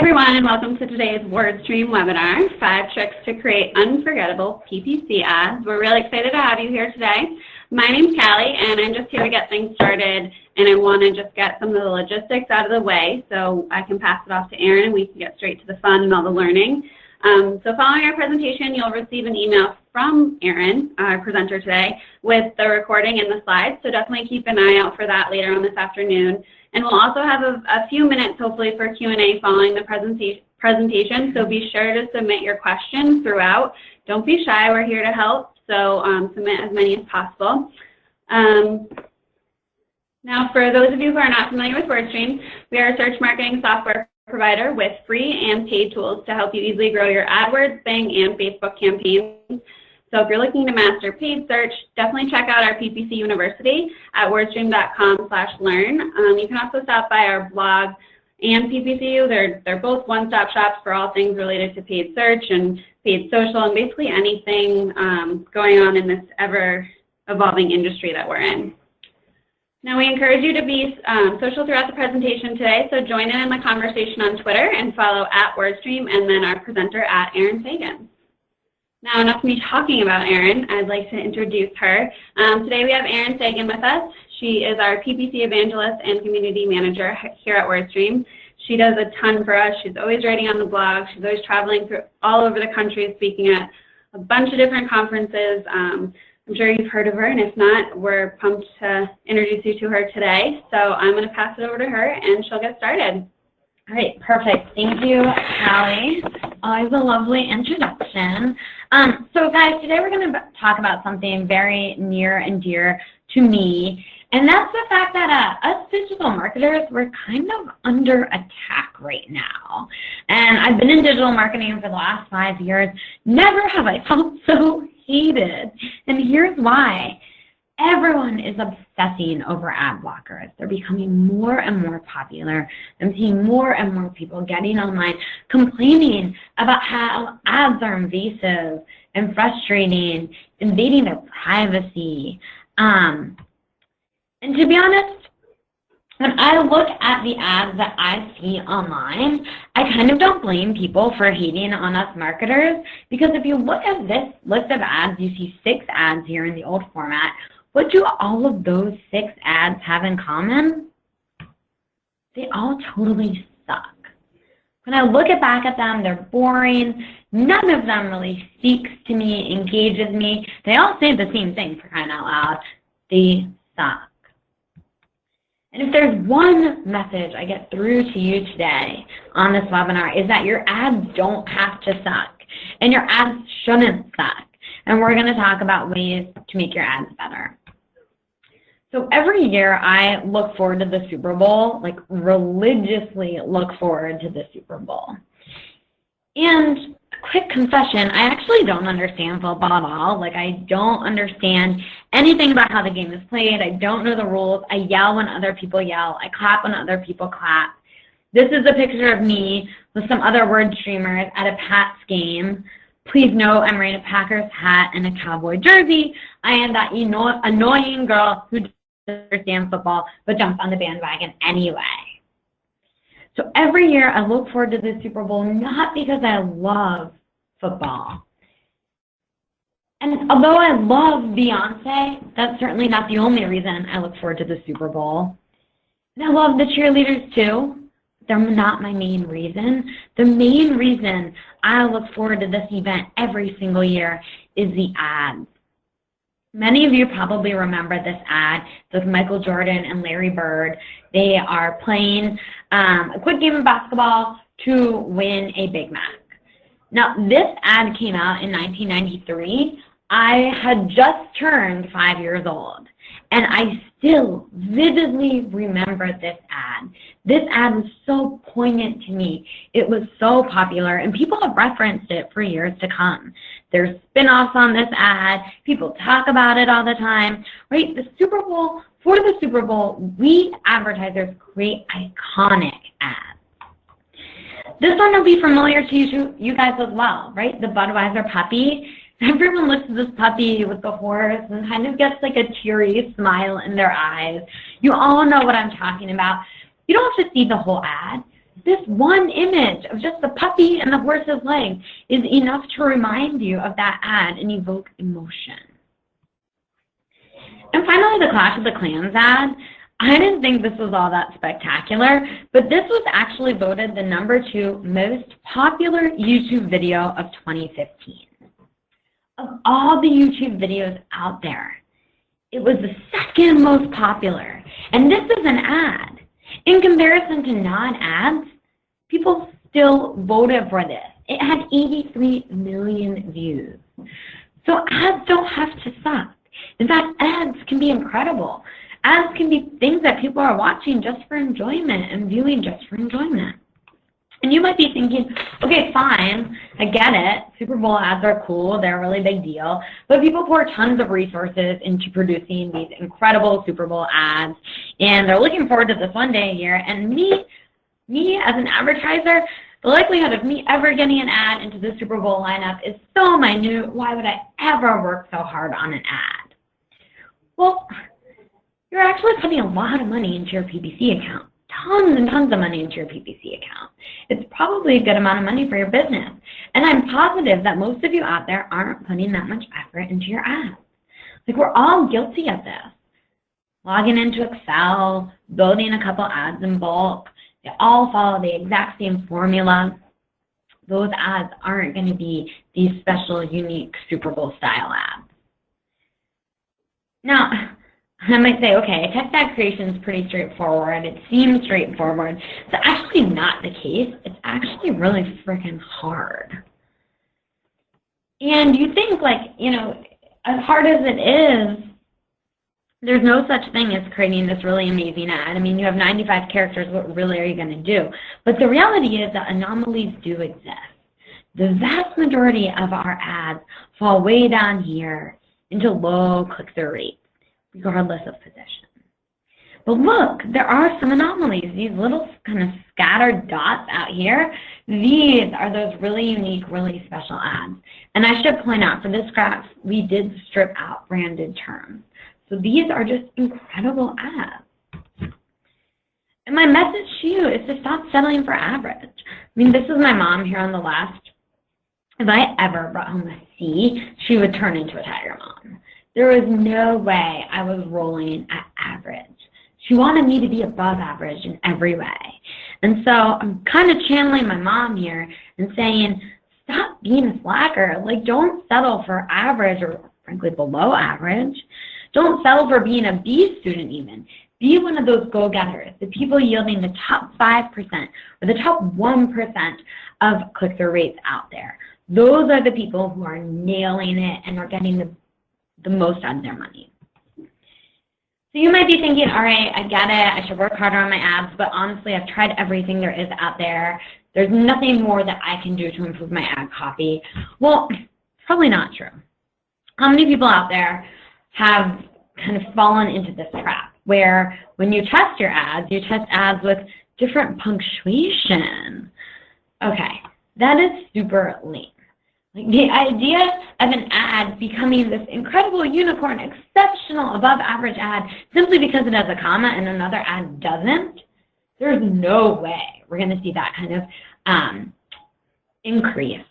everyone, and welcome to today's WordStream webinar, 5 Tricks to Create Unforgettable PPC Ads. We're really excited to have you here today. My name's Callie, and I'm just here to get things started, and I want to just get some of the logistics out of the way so I can pass it off to Erin and we can get straight to the fun and all the learning. So following our presentation, you'll receive an email from Erin, our presenter today, with the recording and the slides, so definitely keep an eye out for that later on this afternoon. And we'll also have a few minutes, hopefully, for Q&A following the presentation, so be sure to submit your questions throughout. Don't be shy, we're here to help, so submit as many as possible. Now, for those of you who are not familiar with WordStream, we are a search marketing software provider with free and paid tools to help you easily grow your AdWords, Bing, and Facebook campaigns. So if you're looking to master paid search, definitely check out our PPC University at wordstream.com/learn. You can also stop by our blog and PPCU. They're both one-stop shops for all things related to paid search and paid social and basically anything going on in this ever-evolving industry that we're in. Now, we encourage you to be social throughout the presentation today, so join in the conversation on Twitter and follow @WordStream and then our presenter @Erin Sagin. Now, enough of me talking about Erin. I'd like to introduce her. Today we have Erin Sagin with us. She is our PPC evangelist and community manager here at WordStream. She does a ton for us. She's always writing on the blog. She's always traveling through all over the country, speaking at a bunch of different conferences. I'm sure you've heard of her, and if not, we're pumped to introduce you to her today. So I'm going to pass it over to her, and she'll get started. All right, perfect. Thank you, Callie. Always a lovely introduction. So guys, today we're going to talk about something very near and dear to me, and that's the fact that us digital marketers, we're kind of under attack right now. And I've been in digital marketing for the last 5 years. Never have I felt so hated. And here's why. Everyone is obsessing over ad blockers. They're becoming more and more popular. I'm seeing more and more people getting online complaining about how ads are invasive and frustrating, invading their privacy. And to be honest, when I look at the ads that I see online, I kind of don't blame people for hating on us marketers, because if you look at this list of ads, you see 6 ads here in the old format. What do all of those 6 ads have in common? They all totally suck. When I look back at them, they're boring. None of them really speaks to me, engages me. They all say the same thing, for crying out loud. They suck. And if there's one message I get through to you today on this webinar, is that your ads don't have to suck, and your ads shouldn't suck. And we're going to talk about ways to make your ads better. So every year I look forward to the Super Bowl, like religiously look forward to the Super Bowl. And quick confession, I actually don't understand football at all. Like, I don't understand anything about how the game is played. I don't know the rules. I yell when other people yell. I clap when other people clap. This is a picture of me with some other WordStreamers at a Pats game. Please note I'm wearing a Packers hat and a Cowboy jersey. I am that annoying girl who doesn't understand football but jumps on the bandwagon anyway. So every year I look forward to the Super Bowl, not because I love football. And although I love Beyonce, that's certainly not the only reason I look forward to the Super Bowl. And I love the cheerleaders too. They're not my main reason. The main reason I look forward to this event every single year is the ads. Many of you probably remember this ad with Michael Jordan and Larry Bird. They are playing a quick game of basketball to win a Big Mac. Now, this ad came out in 1993. I had just turned 5 years old, and I still vividly remember this ad. This ad was so poignant to me. It was so popular, and people have referenced it for years to come. There's spin-offs on this ad. People talk about it all the time, right? The Super Bowl, for the Super Bowl, we advertisers create iconic ads. This one will be familiar to you guys as well, right? The Budweiser puppy. Everyone looks at this puppy with the horse and kind of gets like a teary smile in their eyes. You all know what I'm talking about. You don't have to see the whole ad. this one image of just the puppy and the horse's leg is enough to remind you of that ad and evoke emotion. And finally, the Clash of the Clans ad. I didn't think this was all that spectacular, but this was actually voted the #2 most popular YouTube video of 2015. Of all the YouTube videos out there, it was the second most popular. And this is an ad. In comparison to non-ads, people still voted for this. It had 83 million views. So ads don't have to suck. In fact, ads can be incredible. Ads can be things that people are watching just for enjoyment and viewing just for enjoyment. And you might be thinking, okay, fine, I get it. Super Bowl ads are cool, they're a really big deal. But people pour tons of resources into producing these incredible Super Bowl ads, and they're looking forward to this one day a year. And me as an advertiser, the likelihood of me ever getting an ad into the Super Bowl lineup is so minute. Why would I ever work so hard on an ad? Well, you're actually putting a lot of money into your PPC account. Tons and tons of money into your PPC account. It's probably a good amount of money for your business. And I'm positive that most of you out there aren't putting that much effort into your ads. Like, we're all guilty of this. Logging into Excel, building a couple ads in bulk. They all follow the exact same formula. Those ads aren't going to be these special, unique Super Bowl style ads. Now, I might say, okay, text ad creation is pretty straightforward. It seems straightforward. It's actually not the case. It's actually really freaking hard. And you think, like, you know, as hard as it is, there's no such thing as creating this really amazing ad. I mean, you have 95 characters. What really are you going to do? But the reality is that anomalies do exist. The vast majority of our ads fall way down here into low click-through rates, regardless of position. But look, there are some anomalies. These little kind of scattered dots out here, these are those really unique, really special ads. And I should point out, for this graph, we did strip out branded terms. So these are just incredible ads. And my message to you is to stop settling for average. I mean, this is my mom here on the left. If I ever brought home a C, she would turn into a tiger mom. There was no way I was rolling at average. She wanted me to be above average in every way. And so I'm kind of channeling my mom here and saying, stop being a slacker. Like, don't settle for average or, frankly, below average. Don't settle for being a B student even. Be one of those go-getters, the people yielding the top 5% or the top 1% of click-through rates out there. Those are the people who are nailing it and are getting the most out of their money. So you might be thinking, all right, I get it. I should work harder on my ads, but honestly, I've tried everything there is out there. There's nothing more that I can do to improve my ad copy. Well, probably not true. How many people out there have kind of fallen into this trap where when you test your ads, you test ads with different punctuation? Okay, that is super lame. Like, the idea of an ad becoming this incredible unicorn, exceptional, above average ad simply because it has a comma and another ad doesn't, there's no way we're going to see that kind of increase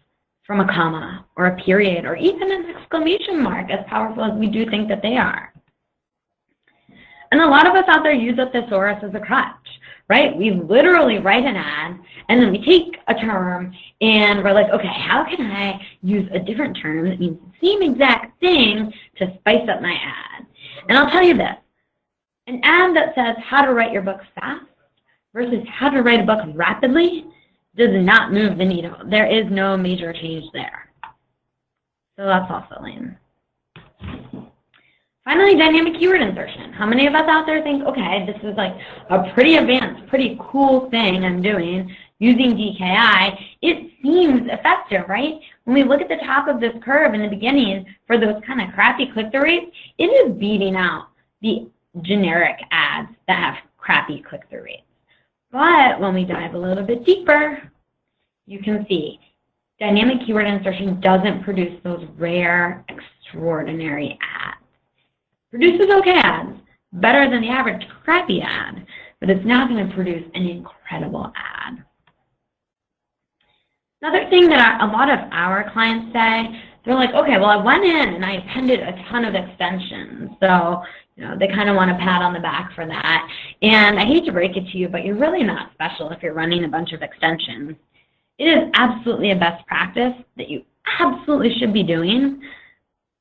from a comma or a period or even an exclamation mark, as powerful as we do think that they are. And a lot of us out there use a thesaurus as a crutch, right? We literally write an ad, and then we take a term, and we're like, okay, how can I use a different term that means the same exact thing to spice up my ad? And I'll tell you this, an ad that says how to write your book fast versus how to write a book rapidly does not move the needle. There is no major change there. So that's also lame. Finally, dynamic keyword insertion. How many of us out there think, okay, this is like a pretty advanced, pretty cool thing I'm doing using DKI. It seems effective, right? When we look at the top of this curve in the beginning for those kind of crappy click-through rates, it is beating out the generic ads that have crappy click-through rates. But when we dive a little bit deeper, you can see dynamic keyword insertion doesn't produce those rare, extraordinary ads. Produces okay ads, better than the average crappy ad, but it's not going to produce an incredible ad. Another thing that a lot of our clients say, they're like, okay, well, I went in and I appended a ton of extensions. So, they kind of want a pat on the back for that. And I hate to break it to you, but you're really not special if you're running a bunch of extensions. It is absolutely a best practice that you absolutely should be doing,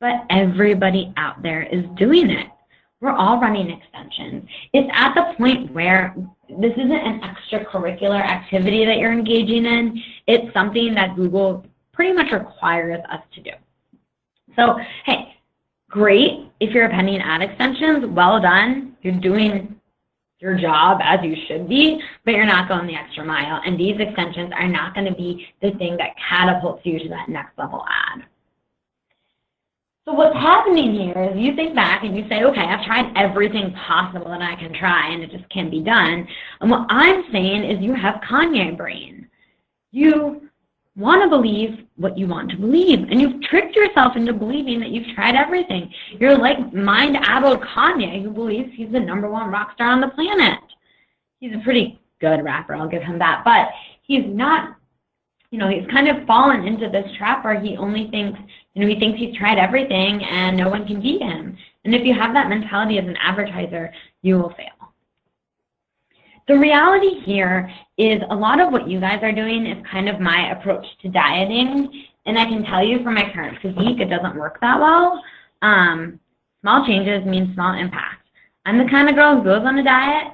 but everybody out there is doing it. We're all running extensions. It's at the point where this isn't an extracurricular activity that you're engaging in. It's something that Google pretty much requires us to do. So, hey, great if you're appending ad extensions, well done. You're doing your job as you should be, but you're not going the extra mile. And these extensions are not going to be the thing that catapults you to that next level ad. So what's happening here is you think back and you say, okay, I've tried everything possible that I can try and it just can't be done. And what I'm saying is you have Kanye brain. You want to believe what you want to believe, and you've tricked yourself into believing that you've tried everything. You're like mind-addled Kanye who believes he's the #1 rock star on the planet. He's a pretty good rapper, I'll give him that, but he's not, he's kind of fallen into this trap where he only thinks, he thinks he's tried everything and no one can beat him. And if you have that mentality as an advertiser, you will fail. The reality here is a lot of what you guys are doing is kind of my approach to dieting, and I can tell you from my current physique, it doesn't work that well. Small changes mean small impact. I'm the kind of girl who goes on a diet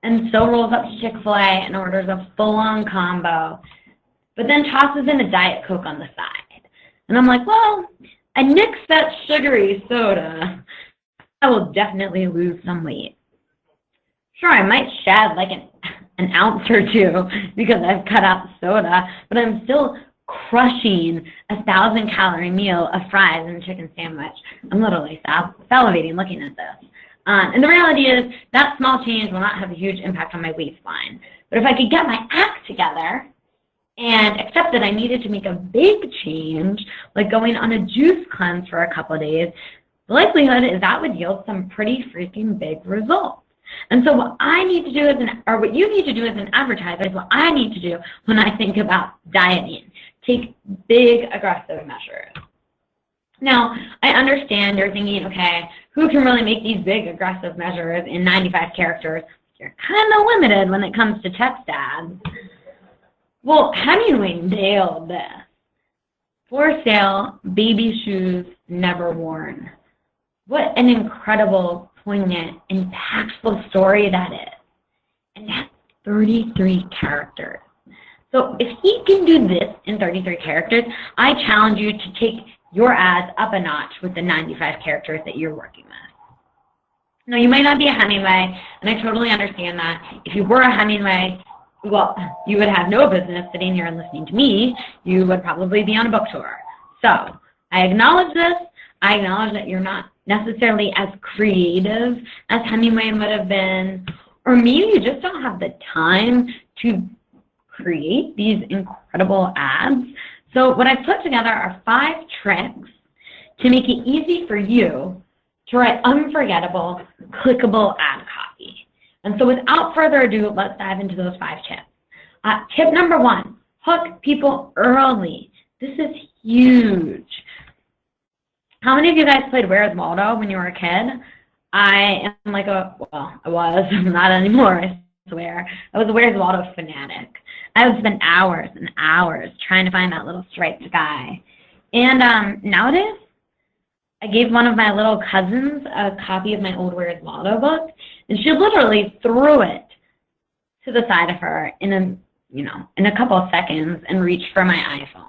and still rolls up to Chick-fil-A and orders a full-on combo, but then tosses in a Diet Coke on the side. And I'm like, well, I nixed that sugary soda. I will definitely lose some weight. Sure, I might shed like an ounce or two because I've cut out the soda, but I'm still crushing a 1,000-calorie meal of fries and a chicken sandwich. I'm literally salivating looking at this. And the reality is that small change will not have a huge impact on my waistline. But if I could get my act together and accept that I needed to make a big change, like going on a juice cleanse for a couple of days, the likelihood is that would yield some pretty freaking big results. And so what I need to do what you need to do as an advertiser is what I need to do when I think about dieting. Take big, aggressive measures. Now, I understand you're thinking, okay, who can really make these big, aggressive measures in 95 characters? You're kind of limited when it comes to text ads. Well, Hemingway nailed this. For sale, baby shoes never worn. What an incredible, poignant, impactful story that is. And that's 33 characters. So if he can do this in 33 characters, I challenge you to take your ads up a notch with the 95 characters that you're working with. Now, you might not be a Hemingway, and I totally understand that. If you were a Hemingway, well, you would have no business sitting here and listening to me. You would probably be on a book tour. So I acknowledge this. I acknowledge that you're not necessarily as creative as Hemingway would have been, or maybe you just don't have the time to create these incredible ads. So what I've put together are 5 tricks to make it easy for you to write unforgettable, clickable ad copy. And so without further ado, let's dive into those 5 tips. Tip number 1, hook people early. This is huge. How many of you guys played Where's Waldo when you were a kid? I am like I was, not anymore, I swear. I was a Where's Waldo fanatic. I would spend hours and hours trying to find that little striped guy. And nowadays, I gave one of my little cousins a copy of my old Where's Waldo book, and she literally threw it to the side of her in a couple of seconds and reached for my iPhone.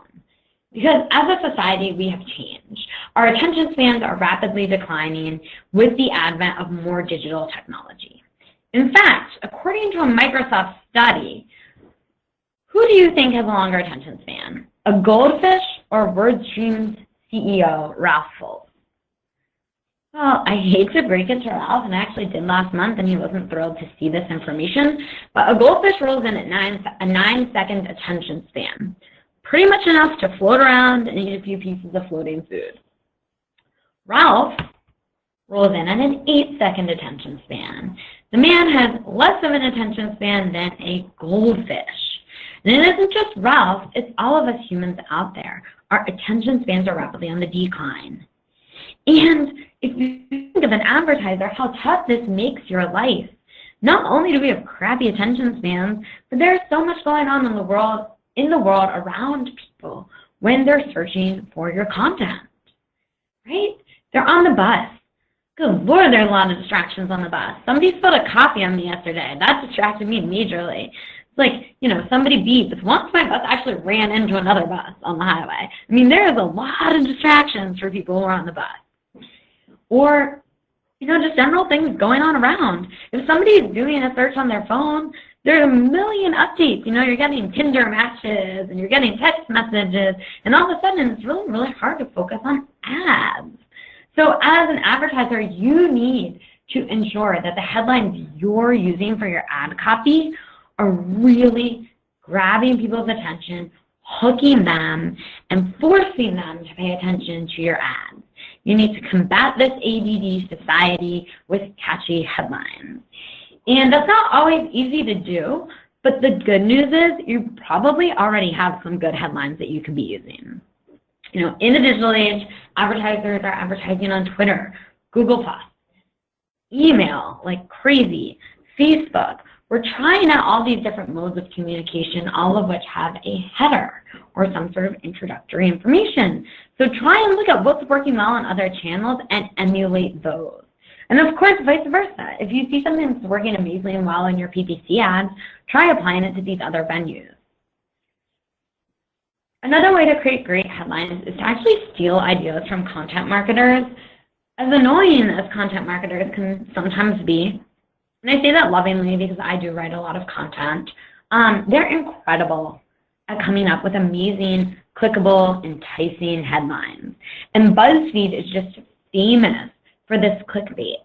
Because as a society, we have changed. Our attention spans are rapidly declining with the advent of more digital technology. In fact, according to a Microsoft study, who do you think has a longer attention span? A goldfish or WordStream's CEO, Ralph Fultz? Well, I hate to break it to Ralph, and I actually did last month, and he wasn't thrilled to see this information, but a goldfish rolls in at a 9-second attention span. Pretty much enough to float around and eat a few pieces of floating food. Ralph rolls in at an 8-second attention span. The man has less of an attention span than a goldfish. And it isn't just Ralph, it's all of us humans out there. Our attention spans are rapidly on the decline. And if you think of an advertiser, how tough this makes your life. Not only do we have crappy attention spans, but there's so much going on in the world around people when they're searching for your content, right? They're on the bus. Good Lord, there are a lot of distractions on the bus. Somebody spilled a coffee on me yesterday. That distracted me majorly. It's like, somebody beeped. Once my bus actually ran into another bus on the highway. I mean, there is a lot of distractions for people who are on the bus. Or, just general things going on around. If somebody is doing a search on their phone, there are a million updates. You're getting Tinder matches and you're getting text messages, and all of a sudden it's really, really hard to focus on ads. So as an advertiser, you need to ensure that the headlines you're using for your ad copy are really grabbing people's attention, hooking them, and forcing them to pay attention to your ads. You need to combat this ADD society with catchy headlines. And that's not always easy to do, but the good news is you probably already have some good headlines that you could be using. In the digital age, advertisers are advertising on Twitter, Google+, email like crazy, Facebook. We're trying out all these different modes of communication, all of which have a header or some sort of introductory information. So try and look at what's working well on other channels and emulate those. And of course, vice versa. If you see something that's working amazingly well in your PPC ads, try applying it to these other venues. Another way to create great headlines is to actually steal ideas from content marketers. As annoying as content marketers can sometimes be, and I say that lovingly because I do write a lot of content, they're incredible at coming up with amazing, clickable, enticing headlines. And BuzzFeed is just famous for this clickbait.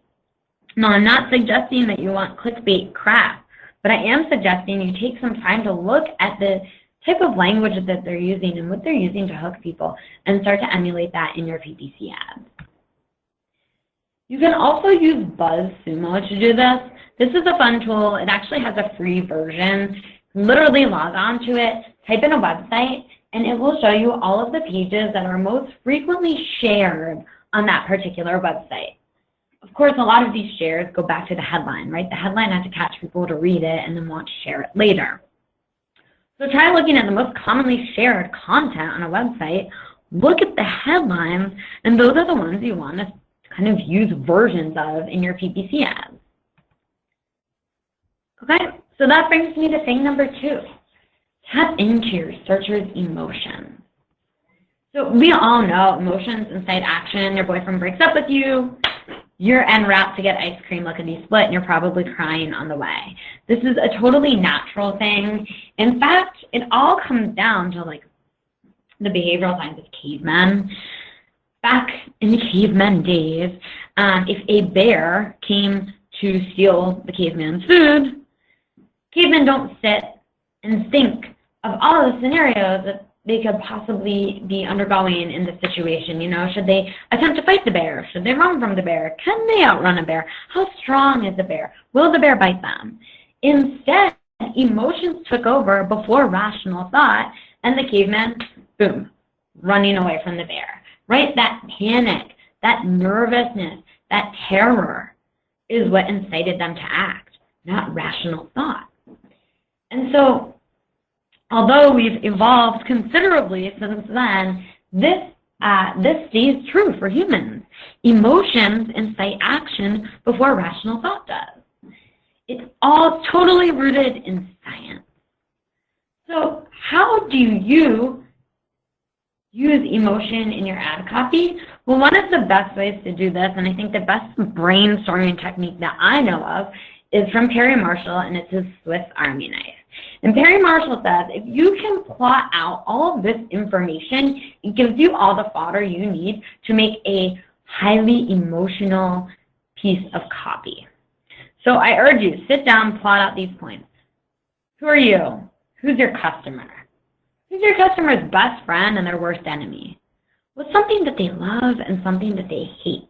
Now, I'm not suggesting that you want clickbait crap, but I am suggesting you take some time to look at the type of language that they're using and what they're using to hook people and start to emulate that in your PPC ads. You can also use Buzzsumo to do this. This is a fun tool. It actually has a free version. Literally log on to it, type in a website, and it will show you all of the pages that are most frequently shared on that particular website. Of course, a lot of these shares go back to the headline, right? The headline has to catch people to read it and then want to share it later. So try looking at the most commonly shared content on a website, look at the headlines, and those are the ones you want to kind of use versions of in your PPC ads. Okay, so that brings me to thing number 2. Tap into your searcher's emotions. So we all know emotions incite action. Your boyfriend breaks up with you, you're en route to get ice cream lickety-split, and you're probably crying on the way. This is a totally natural thing. In fact, it all comes down to like the behavioral science of cavemen. Back in the cavemen days, if a bear came to steal the caveman's food, cavemen don't sit and think of all the scenarios that they could possibly be undergoing in this situation. Should they attempt to fight the bear? Should they run from the bear? Can they outrun a bear? How strong is the bear? Will the bear bite them? Instead, emotions took over before rational thought, and the caveman, boom, running away from the bear, right? That panic, that nervousness, that terror is what incited them to act, not rational thought. And so, although we've evolved considerably since then, this stays true for humans. Emotions incite action before rational thought does. It's all totally rooted in science. So how do you use emotion in your ad copy? Well, one of the best ways to do this, and I think the best brainstorming technique that I know of, is from Perry Marshall, and it's his Swiss Army knife. And Perry Marshall says, if you can plot out all of this information, it gives you all the fodder you need to make a highly emotional piece of copy. So I urge you, sit down, plot out these points. Who are you? Who's your customer? Who's your customer's best friend and their worst enemy? What's something that they love and something that they hate?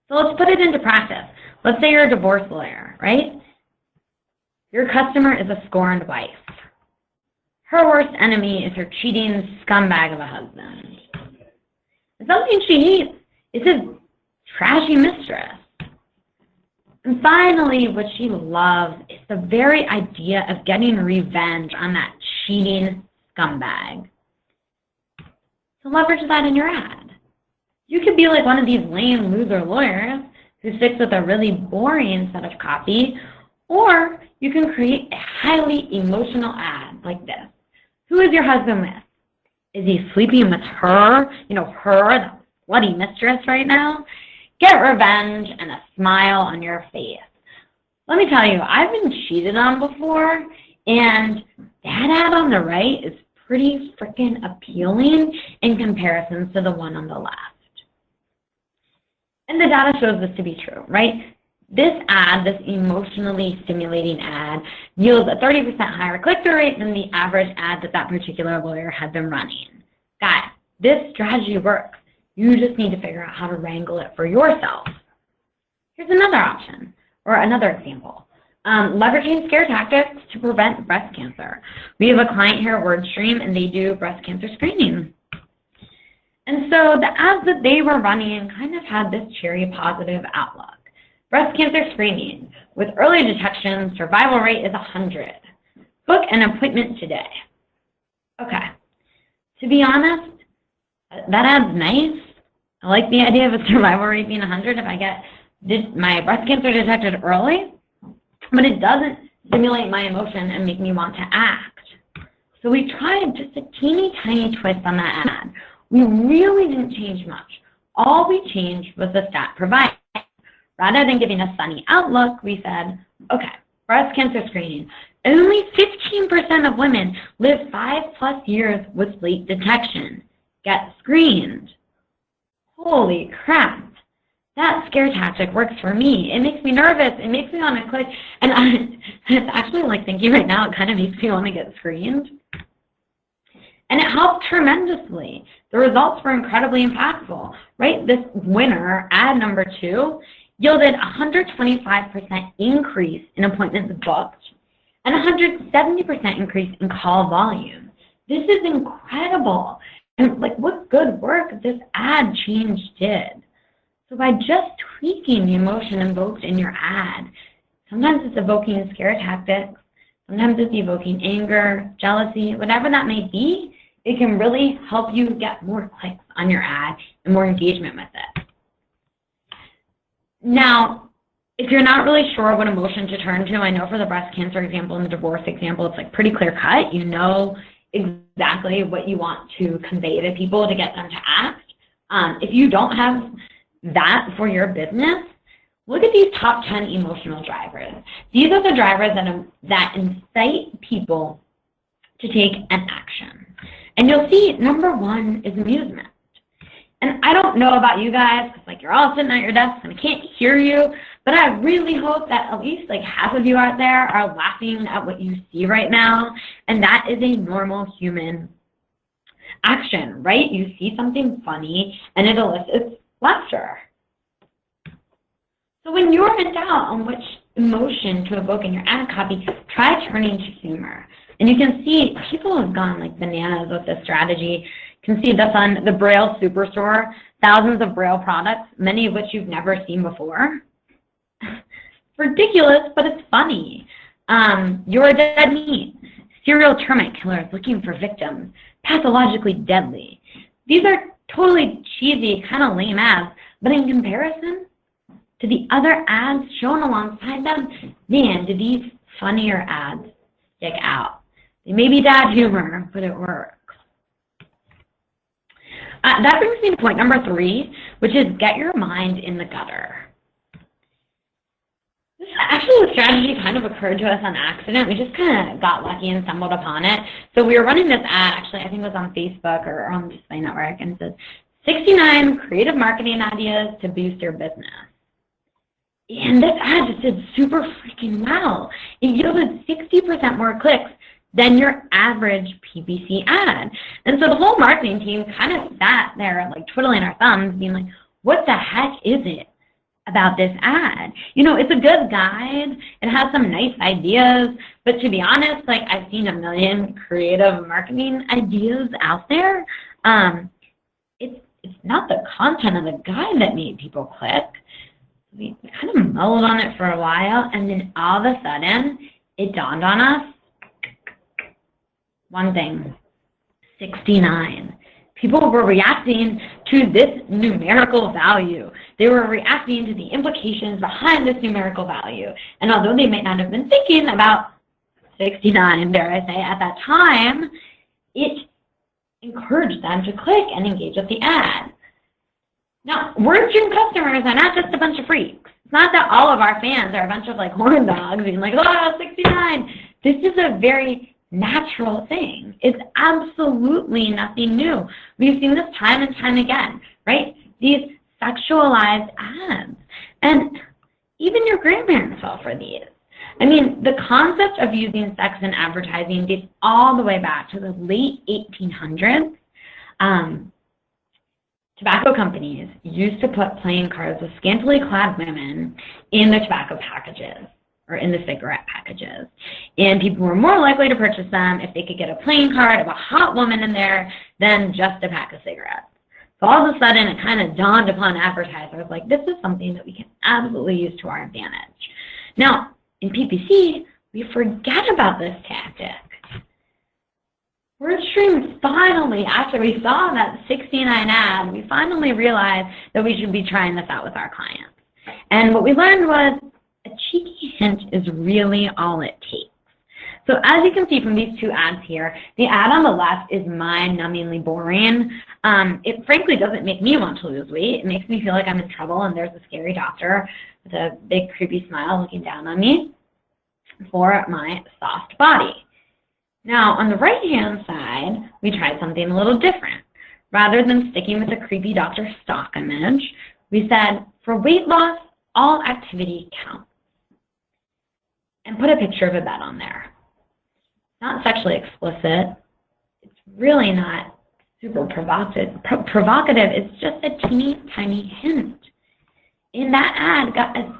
So let's put it into practice. Let's say you're a divorce lawyer, right? Your customer is a scorned wife. her worst enemy is her cheating scumbag of a husband. And something she hates is his trashy mistress. And finally, what she loves is the very idea of getting revenge on that cheating scumbag. So leverage that in your ad. You could be like one of these lame loser lawyers who sticks with a really boring set of copy, or you can create a highly emotional ad like this. Who is your husband with? Is he sleeping with her? You know, her, the bloody mistress right now? Get revenge and a smile on your face. Let me tell you, I've been cheated on before, and that ad on the right is pretty freaking appealing in comparison to the one on the left. And the data shows this to be true, right? This ad, this emotionally stimulating ad, yields a 30% higher click-through rate than the average ad that particular lawyer had been running. Guys, this strategy works. You just need to figure out how to wrangle it for yourself. Here's another option, or another example. Leveraging scare tactics to prevent breast cancer. We have a client here at WordStream, and they do breast cancer screening. And so the ads that they were running kind of had this cherry positive outlook. Breast cancer screening. With early detection, survival rate is 100. Book an appointment today. Okay. To be honest, that ad's nice. I like the idea of a survival rate being 100 if I get my breast cancer detected early, but it doesn't stimulate my emotion and make me want to act. So we tried just a teeny tiny twist on that ad. We really didn't change much. All we changed was the stat provided. Rather than giving a sunny outlook, we said, okay, breast cancer screening. Only 15% of women live 5+ years with late detection. Get screened. Holy crap. That scare tactic works for me. It makes me nervous. It makes me want to click. And it's actually like thinking right now, it kind of makes me want to get screened. And it helped tremendously. The results were incredibly impactful, right? This winner, ad number 2, yielded 125% increase in appointments booked and 170% increase in call volume. This is incredible. And like, what good work this ad change did. So by just tweaking the emotion invoked in your ad, sometimes it's evoking scare tactics, sometimes it's evoking anger, jealousy, whatever that may be, it can really help you get more clicks on your ad and more engagement with it. Now, if you're not really sure what emotion to turn to, I know for the breast cancer example and the divorce example, it's like pretty clear cut. You know exactly what you want to convey to people to get them to act. If you don't have that for your business, look at these top 10 emotional drivers. These are the drivers that incite people to take an action. And you'll see number 1 is amusement. And I don't know about you guys, because like you're all sitting at your desks and I can't hear you, but I really hope that at least like half of you out there are laughing at what you see right now. And that is a normal human action, right? You see something funny and it elicits laughter. So when you're in doubt on which emotion to evoke in your ad copy, try turning to humor. And you can see people have gone like bananas with this strategy. You can see this on the Braille Superstore, thousands of Braille products, many of which you've never seen before. It's ridiculous, but it's funny. You're a dead meat. Serial termite killers looking for victims. Pathologically deadly. These are totally cheesy, kind of lame ads, but in comparison to the other ads shown alongside them, man, do these funnier ads stick out. They may be bad humor, but it works. That brings me to point number 3, which is get your mind in the gutter. This actually strategy kind of occurred to us on accident. We just kind of got lucky and stumbled upon it. So we were running this ad, actually, I think it was on Facebook or on the Display Network, and it says, 69 creative marketing ideas to boost your business. And this ad just did super freaking well. It yielded 60% more clicks than your average PPC ad. And so the whole marketing team kind of sat there like twiddling our thumbs being like, what the heck is it about this ad. You know, it's a good guide. It has some nice ideas, but to be honest, like, I've seen a million creative marketing ideas out there. It's not the content of the guide that made people click. We kind of mulled on it for a while, and then all of a sudden, it dawned on us one thing: 69. People were reacting to this numerical value. They were reacting to the implications behind this numerical value. And although they might not have been thinking about 69, dare I say, at that time, it encouraged them to click and engage with the ad. Now, WordStream customers are not just a bunch of freaks. It's not that all of our fans are a bunch of like horn dogs being like, oh, 69. This is a very natural thing. It's absolutely nothing new. We've seen this time and time again, right? These sexualized ads. And even your grandparents fell for these. I mean, the concept of using sex in advertising dates all the way back to the late 1800s. Tobacco companies used to put playing cards with scantily clad women in the tobacco packages, or in the cigarette packages. And people were more likely to purchase them if they could get a playing card of a hot woman in there than just a pack of cigarettes. So all of a sudden, it kind of dawned upon advertisers, like, this is something that we can absolutely use to our advantage. Now, in PPC, we forget about this tactic. WordStream finally, after we saw that 69 ad, we finally realized that we should be trying this out with our clients. And what we learned was a cheeky hint is really all it takes. So as you can see from these two ads here, the ad on the left is mind-numbingly boring. It frankly doesn't make me want to lose weight. It makes me feel like I'm in trouble and there's a scary doctor with a big creepy smile looking down on me for my soft body. Now, on the right-hand side, we tried something a little different. Rather than sticking with the creepy doctor stock image, we said, for weight loss, all activity counts. And put a picture of a bed on there. Not sexually explicit. It's really not super provocative. It's just a teeny tiny hint. In that ad, got a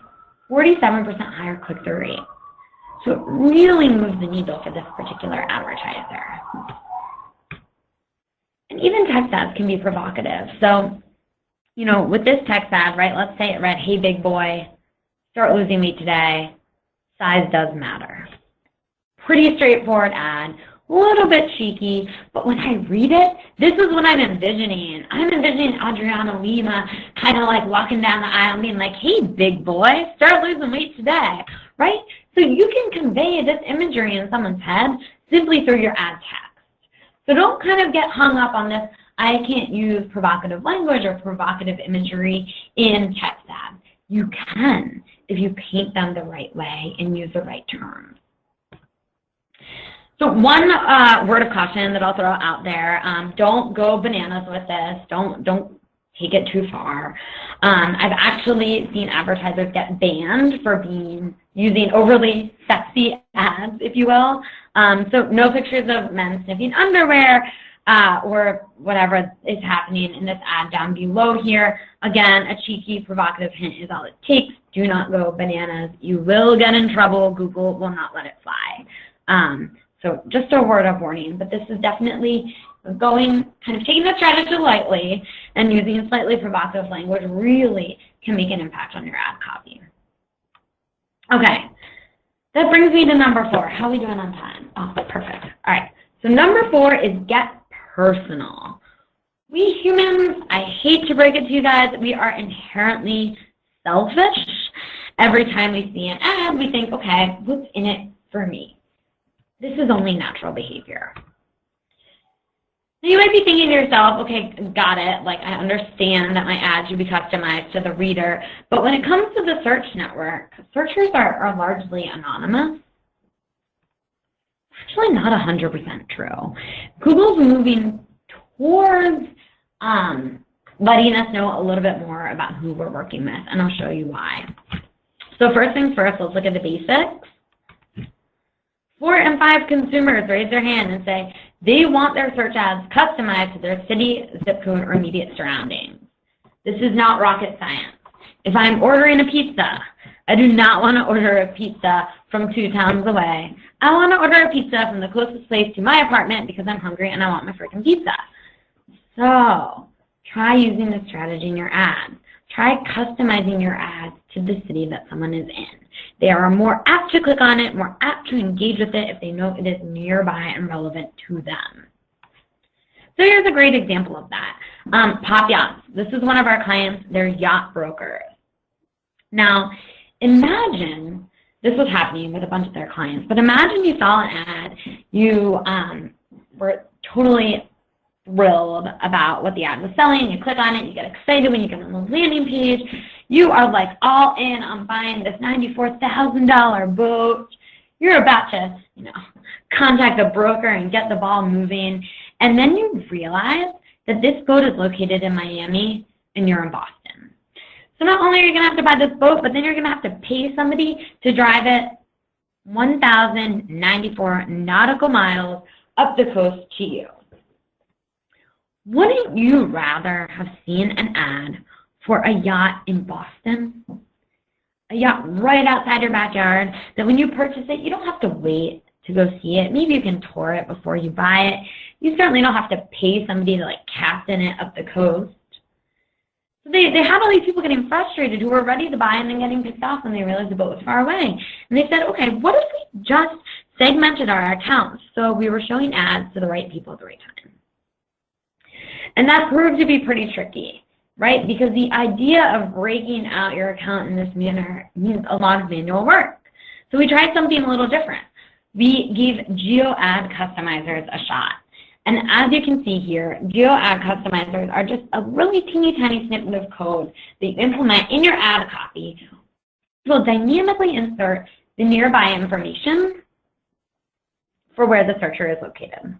47% higher click-through rate. So it really moves the needle for this particular advertiser. And even text ads can be provocative. So, you know, with this text ad, right, let's say it read, hey, big boy, start losing weight today. Size does matter. Pretty straightforward ad, a little bit cheeky, but when I read it, this is what I'm envisioning. I'm envisioning Adriana Lima kind of like walking down the aisle and being like, hey, big boy, start losing weight today, right? So you can convey this imagery in someone's head simply through your ad text. So don't kind of get hung up on this, I can't use provocative language or provocative imagery in text ads. You can if you paint them the right way and use the right terms. So one word of caution that I'll throw out there, don't go bananas with this. Don't take it too far. I've actually seen advertisers get banned for using overly sexy ads, if you will. So no pictures of men sniffing underwear or whatever is happening in this ad down below here. Again, a cheeky, provocative hint is all it takes. Do not go bananas. You will get in trouble. Google will not let it fly. So just a word of warning, but this is definitely kind of taking the strategy lightly and using slightly provocative language really can make an impact on your ad copy. Okay, that brings me to number 4. How are we doing on time? Oh, perfect. All right, so number 4 is get personal. We humans, I hate to break it to you guys, we are inherently selfish. Every time we see an ad, we think, okay, what's in it for me? This is only natural behavior. Now you might be thinking to yourself, okay, got it, like I understand that my ad should be customized to the reader, but when it comes to the search network, searchers are largely anonymous. Actually not 100% true. Google's moving towards letting us know a little bit more about who we're working with, and I'll show you why. So first things first, let's look at the basics. 4 in 5 consumers raise their hand and say they want their search ads customized to their city, zip code, or immediate surroundings. This is not rocket science. If I'm ordering a pizza, I do not want to order a pizza from 2 towns away. I want to order a pizza from the closest place to my apartment because I'm hungry and I want my freaking pizza. So try using this strategy in your ads. Try customizing your ads to the city that someone is in. They are more apt to click on it, more apt to engage with it if they know it is nearby and relevant to them. So here's a great example of that. Pop Yachts. This is one of our clients. They're yacht brokers. Now, imagine this was happening with a bunch of their clients, but imagine you saw an ad, you were totally thrilled about what the ad was selling, you click on it, you get excited when you get on the landing page, you are like all in on buying this $94,000 boat, you're about to, contact a broker and get the ball moving, and then you realize that this boat is located in Miami and you're in Boston. So not only are you going to have to buy this boat, but then you're going to have to pay somebody to drive it 1,094 nautical miles up the coast to you. Wouldn't you rather have seen an ad for a yacht in Boston? A yacht right outside your backyard that when you purchase it, you don't have to wait to go see it. Maybe you can tour it before you buy it. You certainly don't have to pay somebody to captain it up the coast. So they had all these people getting frustrated who were ready to buy and then getting pissed off when they realized the boat was far away. And they said, okay, what if we just segmented our accounts so we were showing ads to the right people at the right time? And that proved to be pretty tricky, right? Because the idea of breaking out your account in this manner means a lot of manual work. So we tried something a little different. We gave Geo Ad Customizers a shot. And as you can see here, Geo Ad Customizers are just a really teeny tiny snippet of code that you implement in your ad copy. It will dynamically insert the nearby information for where the searcher is located.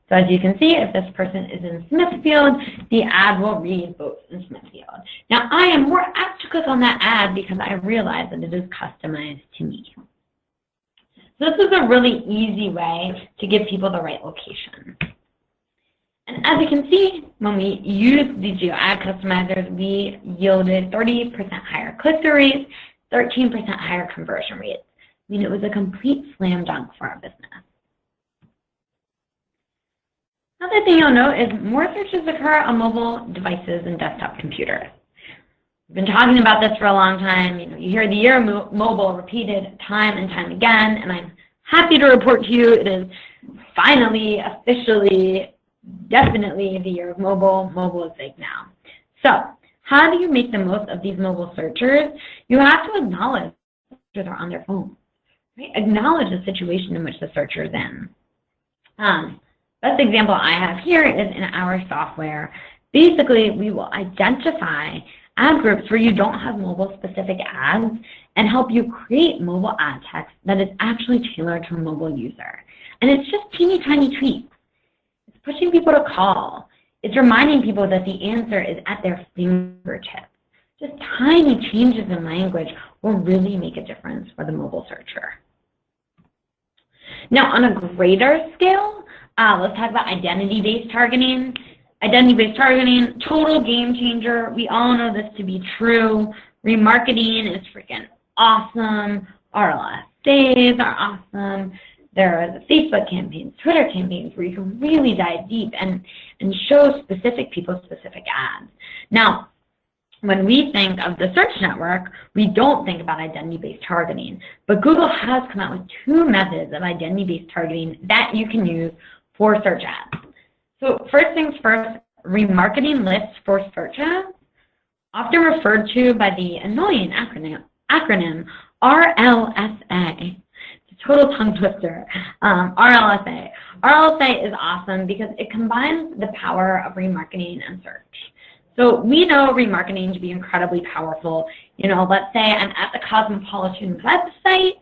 So as you can see, if this person is in Smithfield, the ad will read boats in Smithfield. Now, I am more apt to click on that ad because I realize that it is customized to me. So this is a really easy way to give people the right location. And as you can see, when we used the Geo Ad Customizers, we yielded 30% higher click-through rates, 13% higher conversion rates. I mean, it was a complete slam dunk for our business. Another thing you'll note is more searches occur on mobile devices and desktop computers. We've been talking about this for a long time. You hear the year of mobile repeated time and time again, and I'm happy to report to you it is finally, officially, definitely the year of mobile. Mobile is big now. So how do you make the most of these mobile searchers? You have to acknowledge that searchers are on their phone. Right? Acknowledge the situation in which the searcher is in. Best example I have here is in our software. Basically, we will identify ad groups where you don't have mobile-specific ads and help you create mobile ad text that is actually tailored to a mobile user. And it's just teeny tiny tweaks. It's pushing people to call. It's reminding people that the answer is at their fingertips. Just tiny changes in language will really make a difference for the mobile searcher. Now, on a greater scale, let's talk about identity-based targeting. Identity-based targeting, total game changer. We all know this to be true. Remarketing is freaking awesome. RLSAs are awesome. There are the Facebook campaigns, Twitter campaigns where you can really dive deep and show specific people specific ads. Now, when we think of the search network, we don't think about identity-based targeting. But Google has come out with 2 methods of identity-based targeting that you can use for search ads. So first things first, remarketing lists for search ads, often referred to by the annoying acronym RLSA. It's a total tongue twister. RLSA. RLSA is awesome because it combines the power of remarketing and search. So we know remarketing to be incredibly powerful. Let's say I'm at the Cosmopolitan website.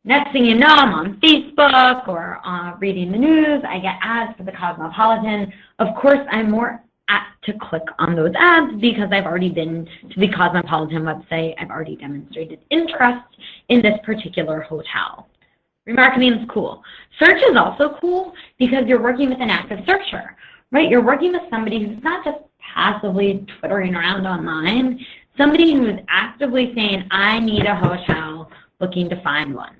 Next thing you know, I'm on Facebook or reading the news. I get ads for the Cosmopolitan. Of course, I'm more apt to click on those ads because I've already been to the Cosmopolitan website. I've already demonstrated interest in this particular hotel. Remarketing is cool. Search is also cool because you're working with an active searcher, right? You're working with somebody who's not just passively twittering around online. somebody who is actively saying, I need a hotel, looking to find one.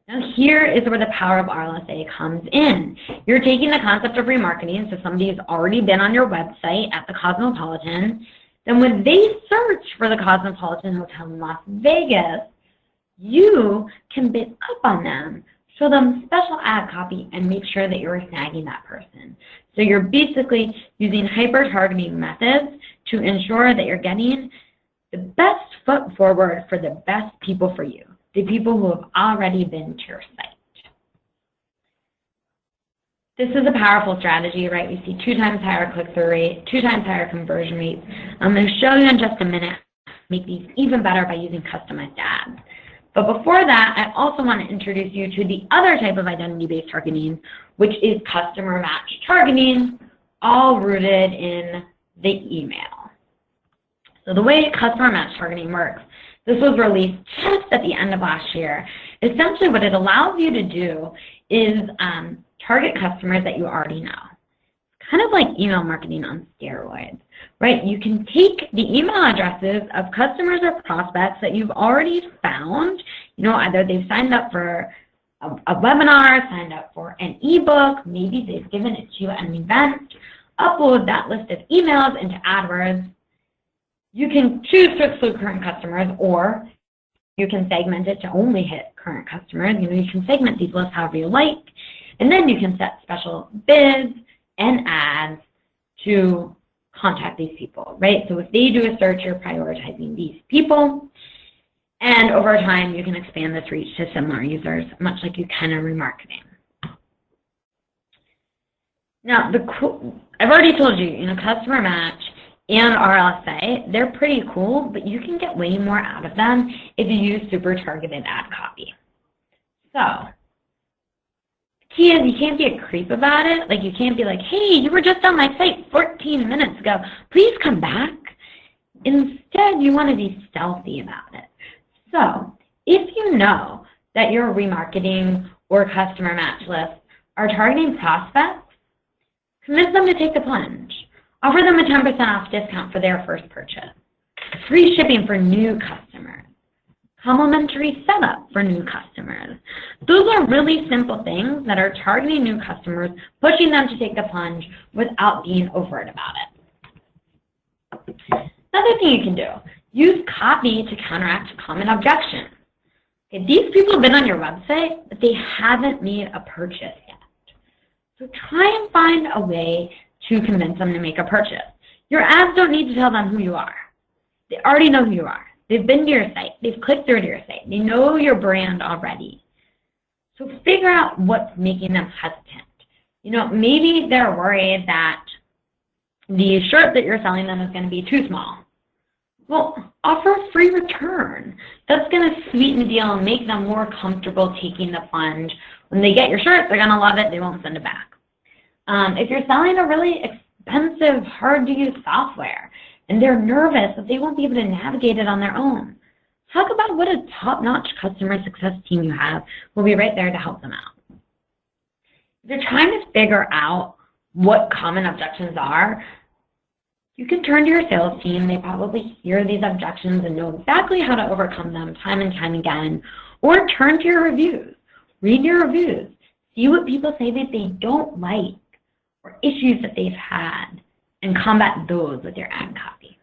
Now here is where the power of RLSA comes in. You're taking the concept of remarketing, so somebody who's already been on your website at the Cosmopolitan, then when they search for the Cosmopolitan Hotel in Las Vegas, you can bid up on them, show them special ad copy, and make sure that you're snagging that person. So you're basically using hyper-targeting methods to ensure that you're getting the best foot forward for the best people for you, the people who have already been to your site. This is a powerful strategy, right? We see 2 times higher click-through rate, 2 times higher conversion rates. I'm going to show you in just a minute make these even better by using customized ads. But before that, I also want to introduce you to the other type of identity-based targeting, which is customer match targeting, all rooted in the email. So the way customer match targeting works, this was released just at the end of last year. Essentially what it allows you to do is target customers that you already know. Kind of like email marketing on steroids, right? You can take the email addresses of customers or prospects that you've already found, either they've signed up for a webinar, signed up for an ebook, maybe they've given it to you at an event, upload that list of emails into AdWords. You can choose to exclude current customers, or you can segment it to only hit current customers. You can segment these lists however you like, and then you can set special bids and ads to contact these people, right? So if they do a search, you're prioritizing these people, and over time you can expand this reach to similar users, much like you can in remarketing. Now, I've already told you, customer match and RLSA, they're pretty cool, but you can get way more out of them if you use super targeted ad copy. So, key is you can't be a creep about it. Like, you can't be like, hey, you were just on my site 14 minutes ago. Please come back. Instead, you want to be stealthy about it. So, if you know that your remarketing or customer match lists are targeting prospects, convince them to take the plunge. Offer them a 10% off discount for their first purchase. Free shipping for new customers. Complimentary setup for new customers. Those are really simple things that are targeting new customers, pushing them to take the plunge without being overt about it. Another thing you can do, use copy to counteract common objections. Okay, these people have been on your website, but they haven't made a purchase yet. So try and find a way to convince them to make a purchase. Your ads don't need to tell them who you are. They already know who you are. They've been to your site. They've clicked through to your site. They know your brand already. So figure out what's making them hesitant. Maybe they're worried that the shirt that you're selling them is going to be too small. Well, offer a free return. That's going to sweeten the deal and make them more comfortable taking the plunge. When they get your shirt, they're going to love it. They won't send it back. If you're selling a really expensive, hard-to-use software, and they're nervous that they won't be able to navigate it on their own, talk about what a top-notch customer success team you have. We'll be right there to help them out. If you're trying to figure out what common objections are, you can turn to your sales team. They probably hear these objections and know exactly how to overcome them time and time again. Or turn to your reviews. Read your reviews. See what people say that they don't like or issues that they've had, and combat those with your ad copy.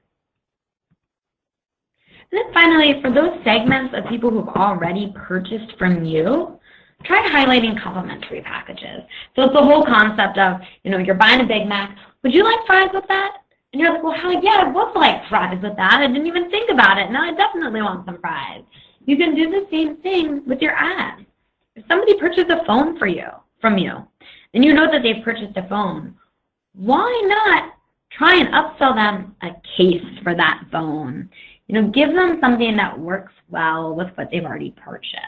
And then finally, for those segments of people who've already purchased from you, try highlighting complimentary packages. So it's the whole concept of, you're buying a Big Mac. Would you like fries with that? And you're like, well, hell yeah, I would like fries with that. I didn't even think about it. Now I definitely want some fries. You can do the same thing with your ads. If somebody purchased a phone from you, and you know that they've purchased a phone, why not try and upsell them a case for that phone? Give them something that works well with what they've already purchased.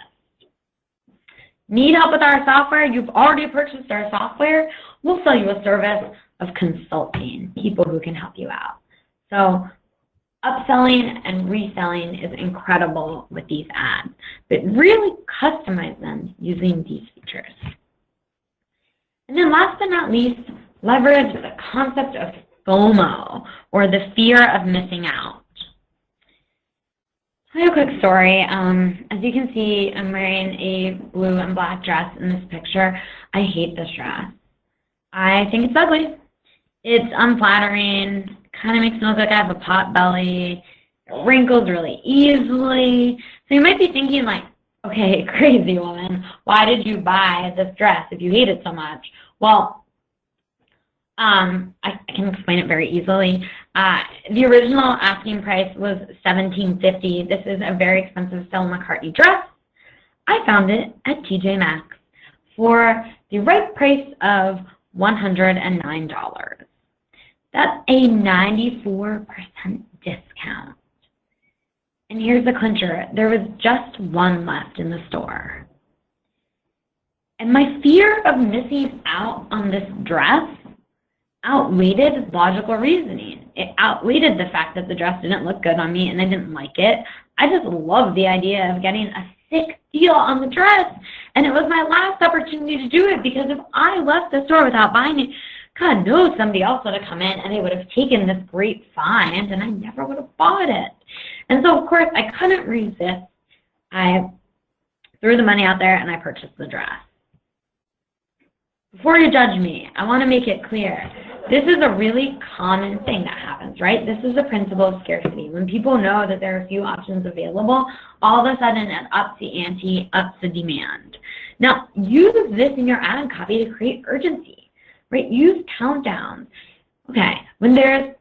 Need help with our software? You've already purchased our software? We'll sell you a service of consulting, people who can help you out. So upselling and reselling is incredible with these ads, but really customize them using these features. And then last but not least, leverage the concept of FOMO, or the fear of missing out. I'll tell you a quick story. As you can see, I'm wearing a blue and black dress in this picture. I hate this dress. I think it's ugly. It's unflattering, kind of makes me look like I have a pot belly, it wrinkles really easily. So you might be thinking like, okay, crazy woman, why did you buy this dress if you hate it so much? Well, I can explain it very easily. The original asking price was $17.50. This is a very expensive Stella McCartney dress. I found it at TJ Maxx for the right price of $109. That's a 94% discount. And here's the clincher. There was just one left in the store. And my fear of missing out on this dress outweighed logical reasoning. It outweighed the fact that the dress didn't look good on me and I didn't like it. I just love the idea of getting a sick deal on the dress. And it was my last opportunity to do it, because if I left the store without buying it, God knows somebody else would have come in and they would have taken this great find and I never would have bought it. And so, of course, I couldn't resist. I threw the money out there and I purchased the dress. Before you judge me, I want to make it clear. This is a really common thing that happens, right? This is the principle of scarcity. When people know that there are a few options available, all of a sudden it ups the ante, ups the demand. Now, use this in your ad copy to create urgency, right? Use countdowns. Okay, when there's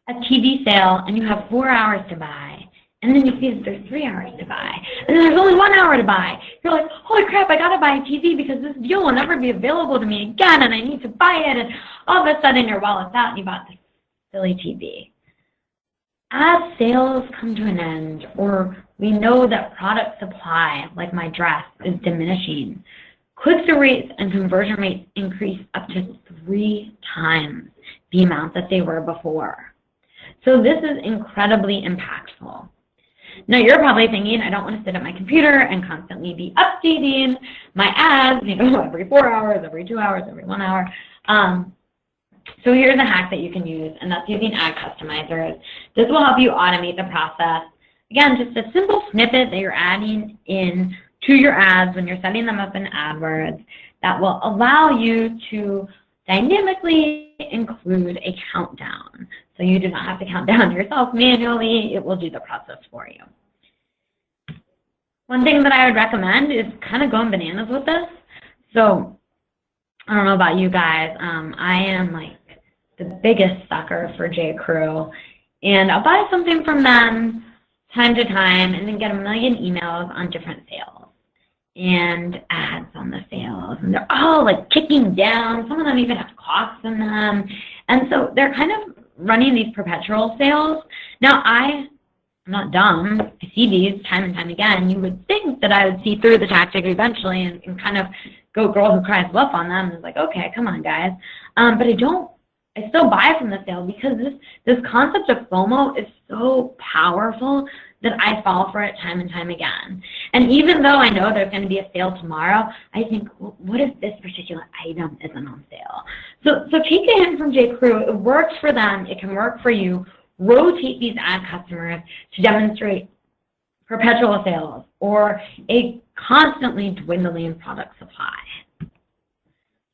a TV sale and you have 4 hours to buy, and then you see that there's 3 hours to buy, and then there's only 1 hour to buy. You're like, holy crap, I gotta buy a TV because this deal will never be available to me again, and I need to buy it, and all of a sudden your wallet's out and you bought this silly TV. As sales come to an end, or we know that product supply, like my dress, is diminishing, click-through rates and conversion rates increase up to 3 times the amount that they were before. So this is incredibly impactful. Now, you're probably thinking, I don't want to sit at my computer and constantly be updating my ads, every 4 hours, every 2 hours, every 1 hour. So here's a hack that you can use, and that's using ad customizers. This will help you automate the process. Again, just a simple snippet that you're adding in to your ads when you're setting them up in AdWords that will allow you to dynamically include a countdown. So you do not have to count down yourself manually. It will do the process for you. One thing that I would recommend is kind of going bananas with this. So I don't know about you guys. I am like the biggest sucker for J.Crew. And I'll buy something from them time to time and then get a million emails on different sales and ads on the sales. And they're all like kicking down. Some of them even have costs in them. And so they're kind of running these perpetual sales. Now, I'm not dumb. I see these time and time again. You would think that I would see through the tactic eventually and kind of go girl who cries wolf on them. It's like, okay, come on, guys. But I don't. I still buy from the sale because this concept of FOMO is so powerful that I fall for it time and time again. And even though I know there's going to be a sale tomorrow, I think, well, what if this particular item isn't on sale? So take a hint from J.Crew. It works for them. It can work for you. Rotate these ad customers to demonstrate perpetual sales or a constantly dwindling product supply.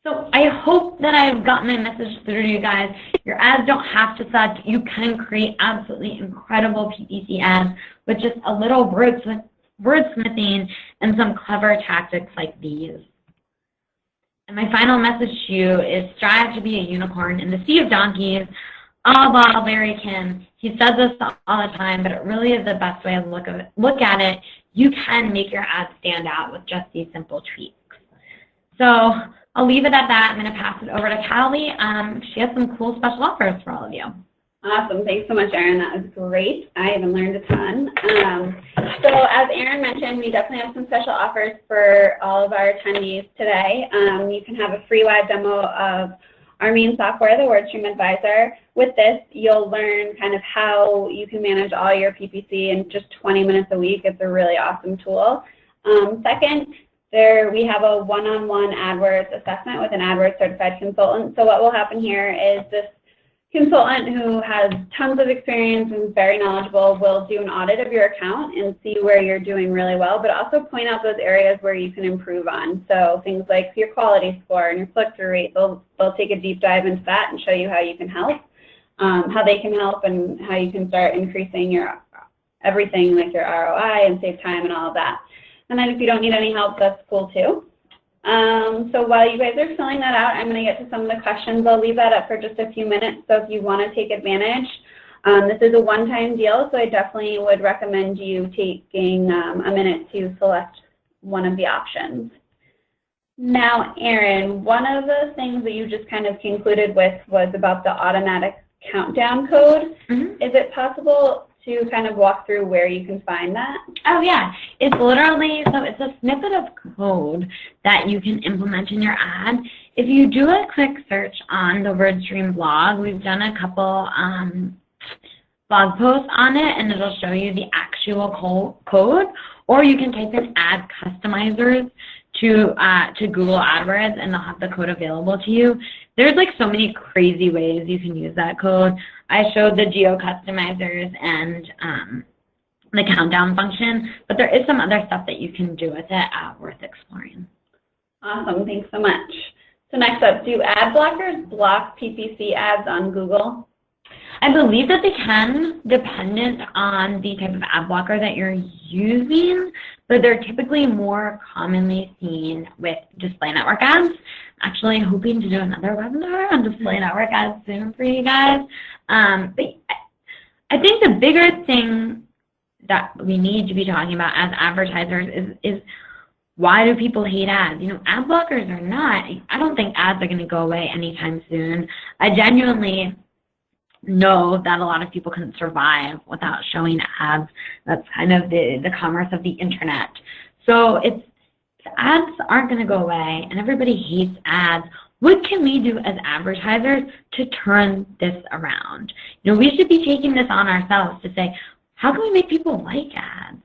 So I hope that I've gotten my message through to you guys. Your ads don't have to suck. You can create absolutely incredible PPC ads with just a little wordsmithing and some clever tactics like these. And my final message to you is strive to be a unicorn in the sea of donkeys. A la Larry Kim. He says this all the time, but it really is the best way to look at it. You can make your ads stand out with just these simple tweaks. So I'll leave it at that. I'm going to pass it over to Callie. She has some cool special offers for all of you. Awesome. Thanks so much, Erin. That was great. I even learned a ton. So as Erin mentioned, we definitely have some special offers for all of our attendees today. You can have a free live demo of our main software, the WordStream Advisor. With this, you'll learn kind of how you can manage all your PPC in just 20 minutes a week. It's a really awesome tool. Second, we have a one-on-one AdWords assessment with an AdWords certified consultant. So what will happen here is this consultant who has tons of experience and is very knowledgeable will do an audit of your account and see where you're doing really well, but also point out those areas where you can improve on. So things like your quality score and your click-through rate, they'll take a deep dive into that and show you how you can help, how they can help, and how you can start increasing your everything, like your ROI and save time and all of that. And then if you don't need any help, that's cool too. So while you guys are filling that out, I'm going to get to some of the questions. I'll leave that up for just a few minutes, so if you want to take advantage, this is a one-time deal, so I definitely would recommend you taking a minute to select one of the options. Now, Erin, one of the things that you just kind of concluded with was about the automatic countdown code. Mm-hmm. Is it possible to kind of walk through where you can find that? Oh yeah, it's literally, so it's a snippet of code that you can implement in your ad. If you do a quick search on the WordStream blog, we've done a couple blog posts on it, and it'll show you the actual code, or you can type in ad customizers to Google AdWords, and they'll have the code available to you. There's like so many crazy ways you can use that code. I showed the geo customizers and the countdown function, but there is some other stuff that you can do with it worth exploring. Awesome, thanks so much. So next up, do ad blockers block PPC ads on Google? I believe that they can, dependent on the type of ad blocker that you're using, but they're typically more commonly seen with display network ads. Actually hoping to do another webinar on display network ads soon for you guys. But I think the bigger thing that we need to be talking about as advertisers is why do people hate ads? You know, ad blockers are not, I don't think ads are going to go away anytime soon. I genuinely know that a lot of people can survive without showing ads. That's kind of the commerce of the internet. So ads aren't going to go away, and everybody hates ads. What can we do as advertisers to turn this around? You know, we should be taking this on ourselves to say, how can we make people like ads?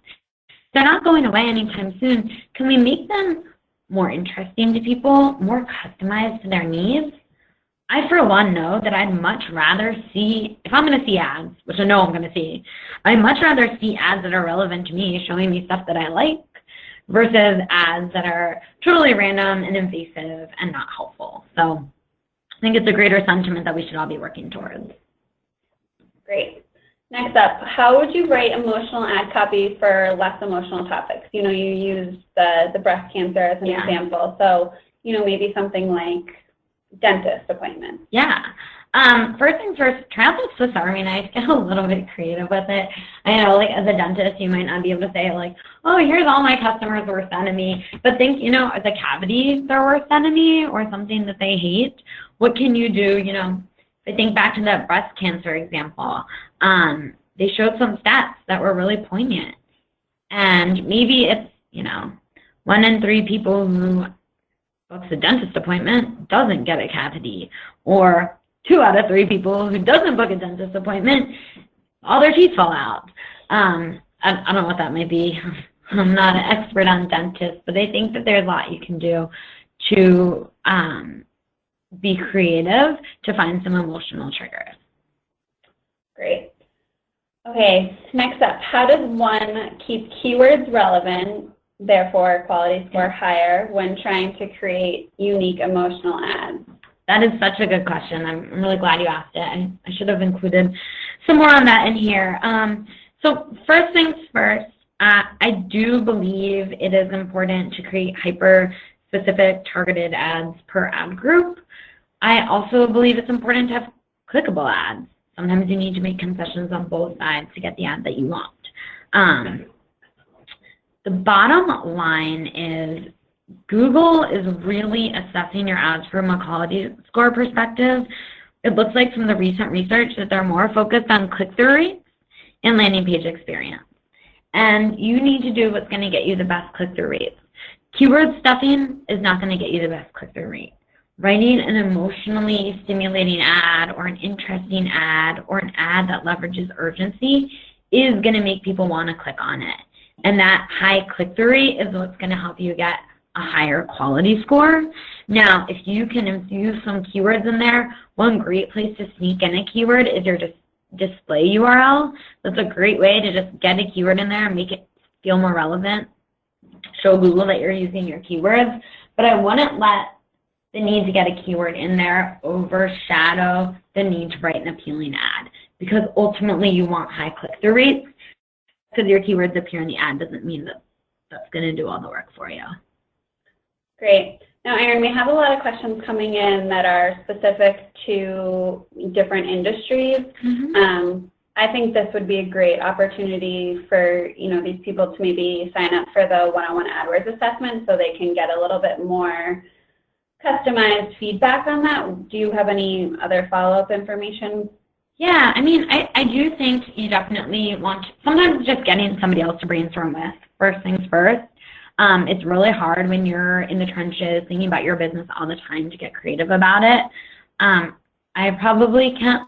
They're not going away anytime soon. Can we make them more interesting to people, more customized to their needs? I, for one, know that I'd much rather see, if I'm going to see ads, which I know I'm going to see, I'd much rather see ads that are relevant to me, showing me stuff that I like, versus ads that are totally random and invasive and not helpful. So I think it's a greater sentiment that we should all be working towards. Great. Next up, how would you write emotional ad copy for less emotional topics? You know, you used the breast cancer as an example. So, you know, maybe something like dentist appointment. Yeah. First things first, try out the Swiss Army knife. Get a little bit creative with it. I know, like, as a dentist, you might not be able to say, like, oh, here's all my customers' worst enemy. But think, you know, as a cavity, their worst enemy, or something that they hate. What can you do? You know, if I think back to that breast cancer example, they showed some stats that were really poignant. And maybe it's, you know, 1 in 3 people who books a dentist appointment doesn't get a cavity, or 2 out of 3 people who doesn't book a dentist appointment, all their teeth fall out. I don't know what that may be. I'm not an expert on dentists, but I think that there's a lot you can do to be creative to find some emotional triggers. Great. Okay, next up, how does one keep keywords relevant, therefore quality score higher, when trying to create unique emotional ads? That is such a good question. I'm really glad you asked it. I should have included some more on that in here. So first things first, I do believe it is important to create hyper-specific targeted ads per ad group. I also believe it's important to have clickable ads. Sometimes you need to make concessions on both sides to get the ad that you want. The bottom line is Google is really assessing your ads from a quality score perspective. It looks like from the recent research that they're more focused on click-through rates and landing page experience. And you need to do what's going to get you the best click-through rates. Keyword stuffing is not going to get you the best click-through rate. Writing an emotionally stimulating ad or an interesting ad or an ad that leverages urgency is going to make people want to click on it. And that high click-through rate is what's going to help you get a higher quality score. Now, if you can infuse some keywords in there, one great place to sneak in a keyword is your display URL. That's a great way to just get a keyword in there and make it feel more relevant. Show Google that you're using your keywords, but I wouldn't let the need to get a keyword in there overshadow the need to write an appealing ad, because ultimately you want high click-through rates. Because your keywords appear in the ad doesn't mean that that's going to do all the work for you. Great. Now, Erin, we have a lot of questions coming in that are specific to different industries. I think this would be a great opportunity for these people to maybe sign up for the one-on-one AdWords assessment so they can get a little bit more customized feedback on that. Do you have any other follow-up information? Yeah, I mean, I do think you definitely want, sometimes just getting somebody else to brainstorm with, first things first. It's really hard when you're in the trenches thinking about your business all the time to get creative about it. I probably can't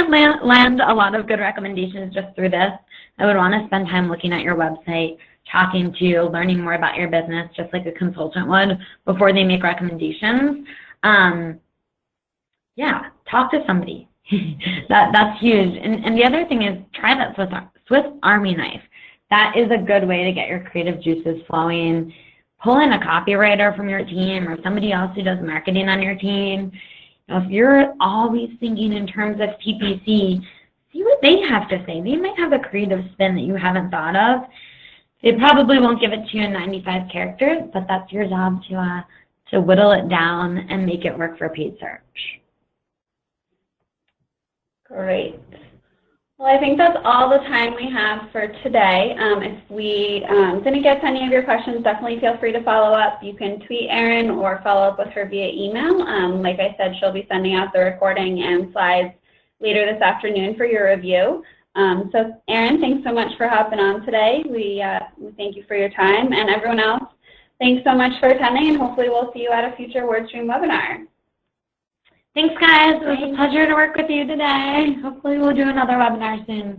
land a lot of good recommendations just through this. I would want to spend time looking at your website, talking to, learning more about your business, just like a consultant would before they make recommendations. Yeah, talk to somebody. That's huge. And the other thing is try that Swiss Army knife. That is a good way to get your creative juices flowing. Pull in a copywriter from your team or somebody else who does marketing on your team. If you're always thinking in terms of PPC, see what they have to say. They might have a creative spin that you haven't thought of. They probably won't give it to you in 95 characters, but that's your job to whittle it down and make it work for paid search. Great. Well, I think that's all the time we have for today. If we didn't get to any of your questions, definitely feel free to follow up. You can tweet Erin or follow up with her via email. Like I said, she'll be sending out the recording and slides later this afternoon for your review. So, Erin, thanks so much for hopping on today. We thank you for your time. And everyone else, thanks so much for attending, and hopefully we'll see you at a future WordStream webinar. Thanks, guys. It was a pleasure to work with you today. Hopefully we'll do another webinar soon.